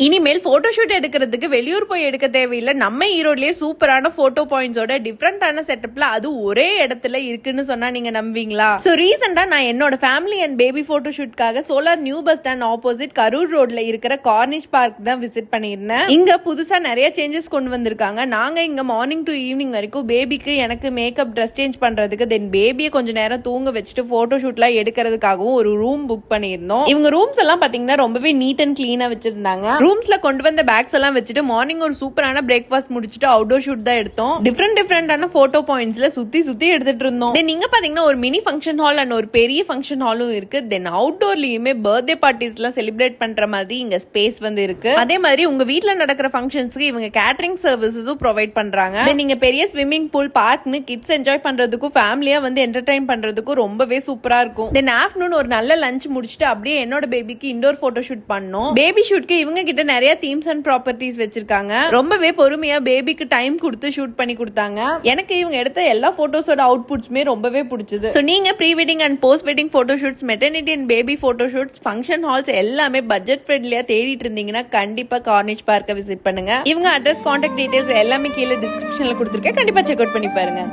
இனிமேல் photo shoot எடுக்கிறதுக்கு வெளியூர் போய் எடுக்க தேவையில்லை. நம்ம ஈரோட்லயே சூப்பரான போட்டோ பாயிண்ட்ஸோட டிஃப்ரெண்டான செட்டப்ல அது ஒரே இடத்துல இருக்குன்னு சொன்னா நீங்க நம்புவீங்களா? சோ ரீசெண்டா நான் என்னோட ஃபேமிலி அண்ட் பேபி போட்டோ ஷூட்காக solar new bus stand opposite Karur ரோட்ல இருக்கிற கார்னிஷ் பார்க் தான் விசிட் பண்ணியிருந்தேன். இங்க புதுசா நிறைய சேஞ்சஸ் கொண்டு வந்திருக்காங்க. நாங்க இங்க மார்னிங் டு ஈவினிங் வரைக்கும் பேபிக்கு எனக்கு மேக்கப் ட்ரெஸ் சேஞ்ச் பண்றதுக்கு தென் பேபியை கொஞ்ச நேரம் தூங்க வச்சுட்டு போட்டோ ஷூட்லாம் எடுக்கிறதுக்காகவும் ஒரு ரூம் புக் பண்ணியிருந்தோம். இவங்க ரூம்ஸ் எல்லாம் பாத்தீங்கன்னா ரொம்பவே நீட் அண்ட் கிளீனா வச்சிருந்தாங்க. ரூம்ஸ்ல கொண்டு வந்த பேக்ஸ் எல்லாம் வச்சுட்டு மார்னிங் ஒரு சூப்பரான பிரேக்ஃபாஸ்ட் முடிச்சுட்டு அவுட்டோர் ஷூட் தான் எடுத்தோம். டிஃப்ரெண்டான போட்டோ பாயிண்ட்ஸ்ல சுத்தி எடுத்துட்டு இருந்தோம். தென் நீங்க பாத்தீங்கன்னா ஒரு மினி ஃபங்க்ஷன் ஹால் அண்ட் ஒரு பெரிய ஃபங்க்ஷன் ஹாலும் இருக்கு. தென் அவுட்டோர்லயுமே பர்த்டே பார்ட்டிஸ் எல்லாம் செலிப்ரேட் பண்ற மாதிரி இங்க ஸ்பேஸ் வந்து இருக்கு. அதே மாதிரி உங்க வீட்ல நடக்கிற ஃபங்க்ஷன்ஸ்க்கு இவங்க கேட்டரிங் சர்வீசஸும் ப்ரொவைட் பண்றாங்க. நீங்க பெரிய ஸ்விம்மிங் பூல் பார்க்னு கிட்ஸ் என்ஜாய் பண்றதுக்கும் ஃபேமிலியா வந்து என்டர்டைன் பண்றதுக்கும் ரொம்பவே சூப்பரா இருக்கும். தென் ஆஃப்டர்நூன் ஒரு நல்ல லஞ்ச் முடிச்சுட்டு அப்படியே என்னோட பேபிக்கு இண்டோர் போட்டோ ஷூட் பண்ணோம். பேபி ஷூட்க்கு இவங்க கிட்ட நிறைய தீம்ஸ் அண்ட் ப்ராப்பர்ட்டிஸ் வச்சிருக்காங்க. ரொம்பவே பொறுமையா பேபிக்கு டைம் கொடுத்து ஷூட் பண்ணி கொடுத்தாங்க. எனக்கு இவங்க எடுத்த எல்லா போட்டோஸோட அவுட்புட்ஸ்மே ரொம்பவே பிடிச்சது. சோ நீங்க pre wedding and post wedding photo shoots, maternity and baby photo shoots, function halls எல்லாமே பட்ஜெட் ஃப்ரெண்ட்லியா தேடிட்டு இருந்தீங்கன்னா கண்டிப்பா கார்னிஷ் பார்க்க விசிட் பண்ணுங்க. இவங்க அட்ரஸ், கான்டாக்ட் டீடைல்ஸ் எல்லாமே கீழே டிஸ்கிரிப்ஷன்ல கொடுத்துருக்கேன். கண்டிப்பா செக் அவுட் பண்ணி பாருங்க.